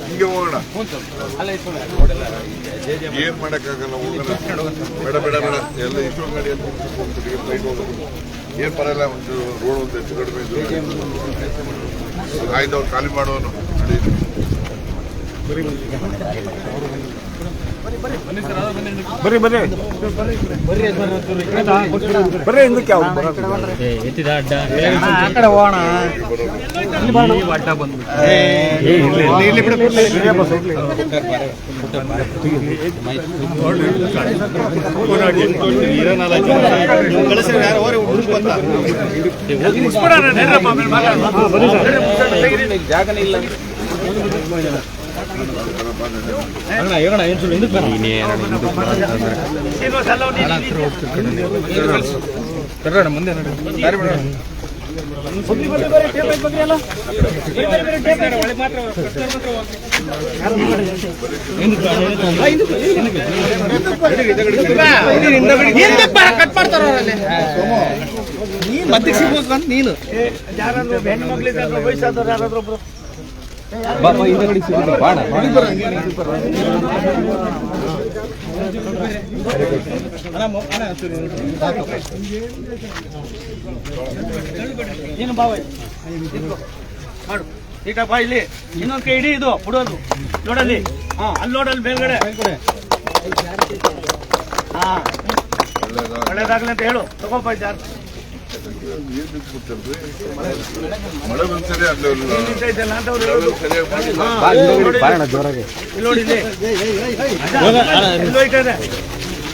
ಹಿಂಗೆ ಹೋಗೋಣ, ಏನ್ ಮಾಡಕ್ಕಾಗಲ್ಲ, ಹೋಗೋಣ. ಬೇಡ ಬೇಡ ಬೇಡ, ಎಲ್ಲ ಇಷ್ಟೊಂದು ಗಾಡಿಯಲ್ಲಿ ಹೋಗ್ಬಿಟ್ಟು ಫ್ಲೈಟ್ ಹೋಗೋದು ಏನ್ ಬರಲ್ಲ. ಒಂದು ರೋಡ್ ಒಂದು ಹೆಚ್ಚು ಕಡಿಮೆ ಆಯ್ತು, ಅವ್ರು ಖಾಲಿ ಮಾಡೋನು. ಬರ್ರಿ ಬರ್ರಿ ಬರ್ರಿ ಹಿಂದಕ್ಕೆ ಆ ಕಡೆ ಹೋಗೋಣ. ಜಾಗನೇ ಇಲ್ಲ. ಮುಂದೆ ಕಟ್ ಮಾಡ್ತಾರ ಮತ್ತೆ ಸಿಗ್ಬೇಕು ಅಂತ ನೀನು ಹೆಣ್ಮಕ್ಳಿದ್ರೆ ವಯಸ್ಸಾದವ್ರು ಯಾರಾದ್ರೊಬ್ರು ಏನು ಬಾವ ಮಾಡು ಈಗ ಬಾ. ಇಲ್ಲಿ ಇನ್ನೊಂದು ಕೈ ಇಡಿ, ಇದು ಬಿಡೋದು ನೋಡಲ್ಲಿ. ಅಲ್ಲಿ ನೋಡಲ್ಲಿ ಮೇಲ್ಗಡೆ. ಒಳ್ಳೇದಾಗ್ಲಿ ಅಂತ ಹೇಳು. ತಗೋಪ ಜಾರ್ ಮಳೆ ಬಂದ್ಸರಿ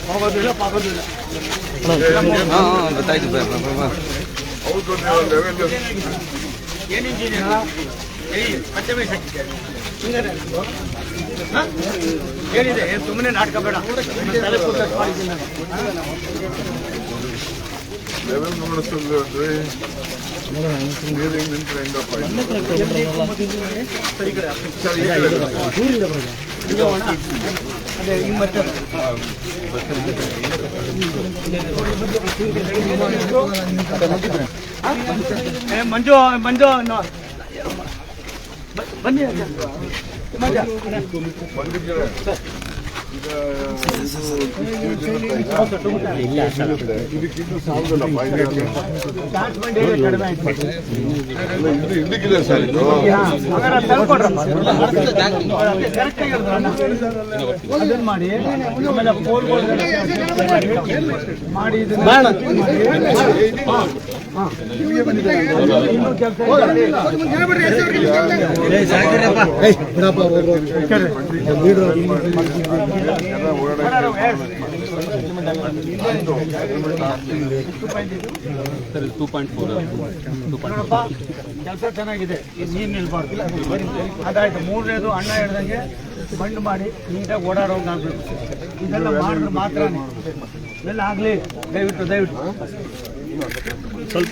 ಹೋಗೋದಿಲ್ಲ ಪಾಗೋದಿಲ್ಲ. ಗೊತ್ತಾಯ್ತು ಸರ್. ಹೌದು, ಏನು ಇಂಜಿನಿಯರ್ ಏನಿದೆ? ಸುಮ್ಮನೆ ನಾಟಕ ಬೇಡ. ಲೆವೆಲ್ ನೋಡಿಸ್ತಂದ್ರೆ ನಿಂತ್ರೆ ಹೆಂಗಪ್ಪ? ಮಂಜು ಮಂಜು ಬನ್ನಿ. ಇದಕ್ಕಿದೆ ಸರ್, ಇದು ಮಾಡಿ ಮಾಡಿ ಕೆಲಸ ಚೆನ್ನಾಗಿದೆ. ನೀರು ನಿಲ್ಬಾರ್ದು, ಅದಾಯ್ತು. ಮೂರನೇದು ಅಣ್ಣ ಹೇಳ್ದಂಗೆ ಬಂಡ್ ಮಾಡಿ ನೀಟಾಗಿ ಓಡಾಡೋಂಗೆ ಆಗ್ಬೇಕು. ಇದೆಲ್ಲ ಮಾಡಿದ್ರೆ ಮಾತ್ರ ಎಲ್ಲ ಆಗಲಿ. ದಯವಿಟ್ಟು ದಯವಿಟ್ಟು ಸ್ವಲ್ಪ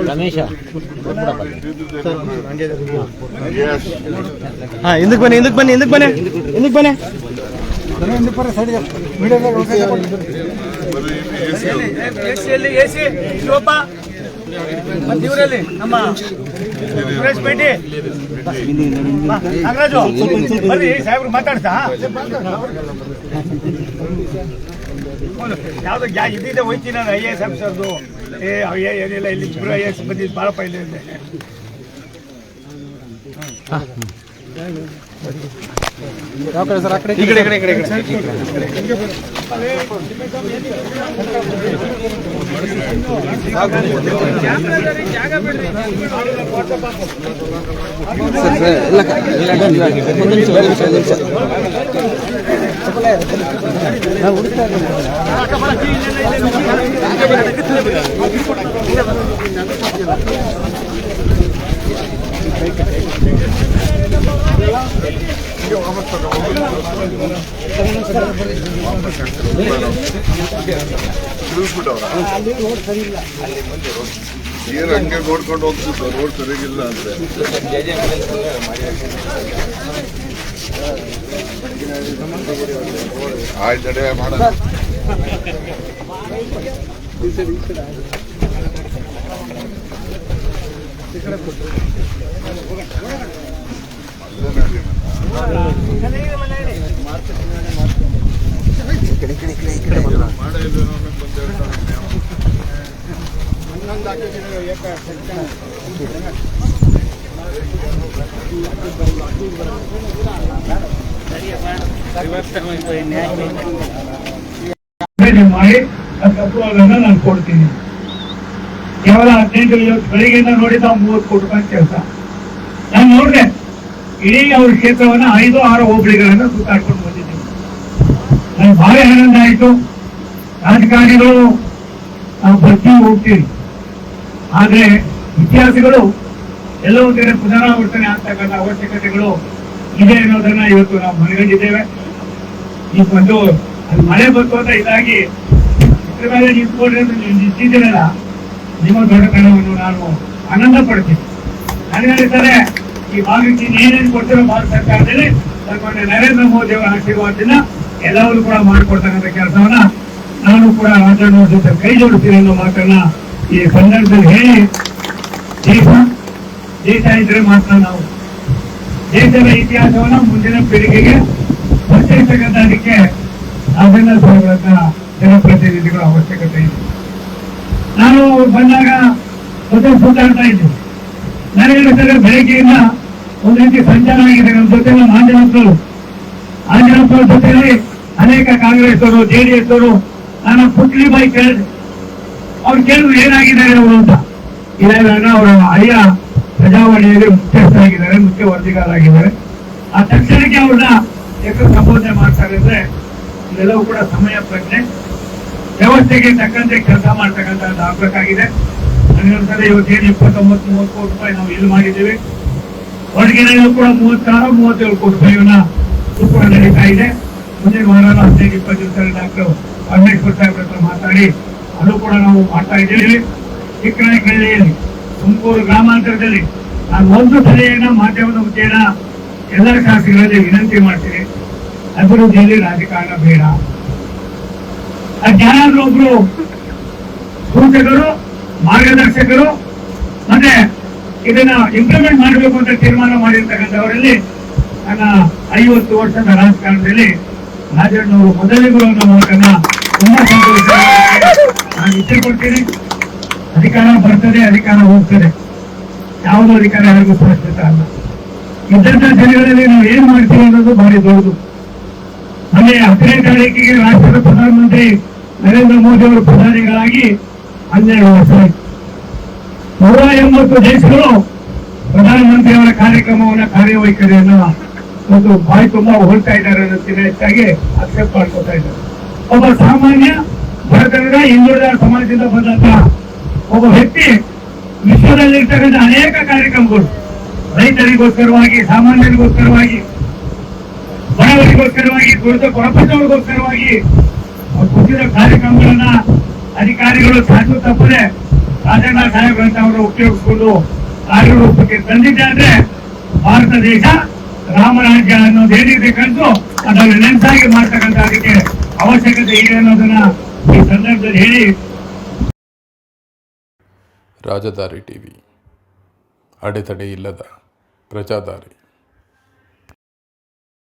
ರಮೇಶ ಹಿಂದಕ್ಕೆ ಬನ್ನಿ, ಹಿಂದಕ್ಕೆ ಬನ್ನಿ, ಹಿಂದಕ್ಕೆ ಬನ್ನಿ, ಹಿಂದಕ್ಕೆ ಬನ್ನಿ. ಎಸಿ ಶಿವಪ್ಪ ಮತ್ತು ಇವರಲ್ಲಿ ನಮ್ಮ ಸುರೇಶ್ ಪೇಟೆ ನಾಗರಾಜು ಬರ್ರಿ. ಸಾಹೇಬ್ರು ಮಾತಾಡ್ತಾ ಯಾವ್ದು ಇದ್ದಿದ್ದೆ ಹೋಯ್ತೀನಿ ನಾನು. IAS ಆಫೀಸರ್ದು ಏನಿಲ್ಲ, ಇಲ್ಲಿ ಇಬ್ಬರು IAS ಬಂದಿದ್ದು ಭಾಳಪ್ಪ ಇಲ್ಲ ಇದೆ. ಯಾವ ಕಡೆ ಸರ್? ಆ ಕಡೆ, ಈ ಕಡೆ, ಈ ಕಡೆ, ಈ ಕಡೆ, ಈ ಕಡೆ. ಏನು ಹಂಗೆ ನೋಡ್ಕೊಂಡು ಹೋಗ್ತಿತ್ತು, ರೋಡ್ ಸರಿಗಿಲ್ಲ ಅಂದ್ರೆ. ಆಯ್ತು ನಡೆ ಮಾಡೋಣ. ಮಾಡಿ ಅದಕ್ಕೆ ಅಪ್ರೂವಲ್ ಅನ್ನ ನಾನು ಕೊಡ್ತೀನಿ. ಕೇವಲ 18 ಇವತ್ತು ಬೆಳಿಗ್ಗೆಯಿಂದ ನೋಡಿದ 30 ಕೋಟಿ ರೂಪಾಯಿ ಕೆಲಸ ನಾನು ನೋಡಿದೆ. ಇಡೀ ಅವ್ರ ಕ್ಷೇತ್ರವನ್ನ 5-6 ಹೋಬಳಿಗಳನ್ನ ಸುತ್ತಾಡ್ಕೊಂಡು ಬಂದಿದ್ದೀನಿ. ನನಗೆ ಭಾರಿ ಆನಂದ ಆಯಿತು. ರಾಜಕಾರಣಿಗಳು ನಾವು ಬರ್ತೀವಿ ಹೋಗ್ತೀವಿ, ಆದ್ರೆ ಇತಿಹಾಸಗಳು ಎಲ್ಲೋ ಒಂದ್ ಕಡೆ ಪುನರಾವರ್ತನೆ ಆಗ್ತಕ್ಕಂಥ ಅವಶ್ಯಕತೆಗಳು ಇದೆ ಅನ್ನೋದನ್ನ ಇವತ್ತು ನಾವು ಮನಗಂಡಿದ್ದೇವೆ. ಈ ಒಂದು ಅದು ಮಳೆ ಬಂತು ಅಂತ ಇದಾಗಿ ಇದ್ರ ಮೇಲೆ ನಿಂತ್ಕೊಂಡ್ರೆ ನಿಂತಿದ್ದೀರಲ್ಲ, ನಿಮ್ಮ ದೊಡ್ಡತನವನ್ನು ನಾನು ಆನಂದ ಪಡ್ತೀನಿ. ನನಗನ್ನಿಸ್ತಾರೆ ಈ ಭಾಗಕ್ಕೆ ಏನೇನು ಕೊಡ್ತಿರೋ ಭಾರತ ಸರ್ಕಾರದಲ್ಲಿ ಸನ್ಮಾನ್ಯ ನರೇಂದ್ರ ಮೋದಿ ಅವರ ಆಶೀರ್ವಾದದಿಂದ ಎಲ್ಲರೂ ಕೂಡ ಮಾಡಿಕೊಡ್ತಕ್ಕಂಥ ಕೆಲಸವನ್ನ ನಾನು ಕೂಡ ರಾಜಣ್ಣವ್ರ ಜೊತೆ ಕೈ ಜೋಡಿಸ್ತೀನಿ ಅನ್ನೋ ಮಾತನ್ನ ಈ ಸಂದರ್ಭದಲ್ಲಿ ಹೇಳಿ, ದೇಶ ಇದ್ರೆ ಮಾತ್ರ ನಾವು ದೇಶದ ಇತಿಹಾಸವನ್ನ ಮುಂದಿನ ಪೀಳಿಗೆಗೆ ಪರಿಚಯಿಸತಕ್ಕಂಥದಕ್ಕೆ ಅದನ್ನ ಜನಪ್ರತಿನಿಧಿಗಳ ಅವಶ್ಯಕತೆ ಇದೆ. ನಾನು ಬಂದಾಗ ಸುತ್ತಾಡ್ತಾ ಇದ್ದೆ. ನನಗೆ ಬೆಳಗ್ಗೆಯಿಂದ ಒಂದು ರೀತಿ ಸಂಚಾರ ಆಗಿದೆ. ನಮ್ಮ ಜೊತೆ ನಮ್ಮ ಆಂಜನಪ್ಪರ ಜೊತೆಯಲ್ಲಿ ಅನೇಕ ಕಾಂಗ್ರೆಸ್ ಅವರು, JDS ಅವರು ನಾನು ಪುಟ್ಲಿ ಬಾಯಿ ಕೇಳಿದೆ. ಅವ್ರು ಕೇಳಿದ್ರು ಏನಾಗಿದ್ದಾರೆ ಅವರು ಅಂತ. ಇಲ್ಲ, ಅವರ ಹಳೆಯ ಪ್ರಜಾವಾಣಿಯಲ್ಲಿ ಮುಖ್ಯಸ್ಥರಾಗಿದ್ದಾರೆ, ಮುಖ್ಯ ವರದಿಗಾರರಾಗಿದ್ದಾರೆ. ಆ ತಕ್ಷಣಕ್ಕೆ ಅವ್ರನ್ನ ಯಾಕೆ ಸಂಬೋಧನೆ ಮಾಡ್ತಾರೆ ಅಂದ್ರೆ ಇದೆಲ್ಲವೂ ಕೂಡ ಸಮಯ ಪ್ರಜ್ಞೆ, ವ್ಯವಸ್ಥೆಗೆ ತಕ್ಕಂತೆ ಕೆಲಸ ಮಾಡ್ತಕ್ಕಂಥದ್ದು ಆಗ್ಬೇಕಾಗಿದೆ. ನನಗನ್ಸುತ್ತೆ ಇವತ್ತೇನು 29-30 ಕೋಟಿ ರೂಪಾಯಿ ನಾವು ಇಲ್ಲಿ ಮಾಡಿದ್ದೀವಿ. ಹೊರಗಿನಲ್ಲೂ ಕೂಡ 36-37 ಕೋಟಿ ರೂಪಾಯಿಯನ್ನ ಕೂಡ ನಡೀತಾ ಇದೆ. ಮುಂದಿನ ವಾರ 15-20 ದಿವಸದಲ್ಲಿ ಡಾಕ್ಟರ್ ಪರಮೇಶ್ವರ್ ಸಾಹೇಬ್ರ ಹತ್ರ ಮಾತಾಡಿ ಅದು ಕೂಡ ನಾವು ಮಾಡ್ತಾ ಇದ್ದೀವಿ. ಚಿಕ್ಕನಹಳ್ಳಿಯಲ್ಲಿ, ತುಮಕೂರು ಗ್ರಾಮಾಂತರದಲ್ಲಿ ನಾನು ಒಂದು ಸಲಹೆಯನ್ನ ಮಾಧ್ಯಮದ ಮುಖೇನ ಎಲ್ಲ ಶಾಸಕರಲ್ಲಿ ವಿನಂತಿ ಮಾಡ್ತೀನಿ. ಅಭಿವೃದ್ಧಿಯಲ್ಲಿ ರಾಜಕಾರಣ ಬೇಡ. ಯಾರಾದ್ರೂ ಒಬ್ರು ಸೂಚಕರು, ಮಾರ್ಗದರ್ಶಕರು ಮತ್ತೆ ಇದನ್ನ ಇಂಪ್ಲಿಮೆಂಟ್ ಮಾಡಬೇಕು ಅಂತ ತೀರ್ಮಾನ ಮಾಡಿರ್ತಕ್ಕಂಥವರಲ್ಲಿ ನನ್ನ 50 ವರ್ಷದ ರಾಜಕಾರಣದಲ್ಲಿ ರಾಜಣ್ಣವರು ಮೊದಲಿಗರು ಅನ್ನೋ ಮಾತನ್ನ ತುಂಬಾ ಸಂತೋಷ ನಾನು ಇಚ್ಛೆ ಕೊಡ್ತೀನಿ. ಅಧಿಕಾರ ಬರ್ತದೆ, ಅಧಿಕಾರ ಹೋಗ್ತದೆ. ಯಾವುದೋ ಅಧಿಕಾರ ಯಾರಿಗೂ ಸುರಕ್ಷಿತ ಅಲ್ಲ. ಇದ್ದಂತ ಜನಗಳಲ್ಲಿ ನಾವು ಏನ್ ಮಾಡ್ತೀವಿ ಅನ್ನೋದು ಭಾರಿ ದೊಡ್ಡದು. ಮೊನ್ನೆ 15ನೇ ತಾರೀಕಿಗೆ ರಾಷ್ಟ್ರದ ಪ್ರಧಾನಮಂತ್ರಿ ನರೇಂದ್ರ ಮೋದಿ ಅವರು ಪ್ರಧಾನಿಗಳಾಗಿ 12 ವರ್ಷ ಆಯಿತು. 180 ದೇಶಗಳು ಪ್ರಧಾನಮಂತ್ರಿಯವರ ಕಾರ್ಯಕ್ರಮವನ್ನ, ಕಾರ್ಯವೈಖರಿಯನ್ನ ಒಂದು ಬಾಯಿ ತುಂಬಾ ಹೊರಡ್ತಾ ಇದ್ದಾರೆ ಅನ್ನೋದಕ್ಕಿಂತ ಹೆಚ್ಚಾಗಿ ಅಕ್ಸೆಪ್ಟ್ ಮಾಡ್ಕೊತಾ ಇದ್ದಾರೆ. ಒಬ್ಬ ಸಾಮಾನ್ಯ ಭಾರತದ ಹಿಂದುಳಿದ ಸಮಾಜದಿಂದ ಬಂದಂತ ಒಬ್ಬ ವ್ಯಕ್ತಿ ವಿಶ್ವದಲ್ಲಿರ್ತಕ್ಕಂಥ ಅನೇಕ ಕಾರ್ಯಕ್ರಮಗಳು ರೈತರಿಗೋಸ್ಕರವಾಗಿ, ಸಾಮಾನ್ಯರಿಗೋಸ್ಕರವಾಗಿ, ಬಡವರಿಗೋಸ್ಕರವಾಗಿ, ದುಡಿದ ಪ್ರಪಂಚಗಳಿಗೋಸ್ಕರವಾಗಿ ಕೊಟ್ಟಿರೋ ಕಾರ್ಯಕ್ರಮಗಳನ್ನ ಅಧಿಕಾರಿಗಳು ಸಾಧು ತಪ್ಪದೆ ರಾಜಣ್ಣ ಸಾಹೇಬ್ರಂತ ಅವರು ಉಪಯೋಗಿಸಿಕೊಂಡು ಕಾರ್ಯರೂಪಕ್ಕೆ ತಂದಿದ್ದಾದ್ರೆ ಭಾರತ ದೇಶ ರಾಮರಾಜ್ಯ ಅನ್ನೋದೇನಿದೆ ಕಂಡು ಅದನ್ನು ನೆನಸಾಗಿ ಮಾಡ್ತಕ್ಕಂಥ ಅದಕ್ಕೆ ಅವಶ್ಯಕತೆ ಇದೆ ಅನ್ನೋದನ್ನ ಈ ಸಂದರ್ಭದಲ್ಲಿ ಹೇಳಿ. ರಾಜಧಾರಿ ಟಿವಿ, ಅಡೆತಡೆ ಇಲ್ಲದ ಪ್ರಜಾದಾರಿ.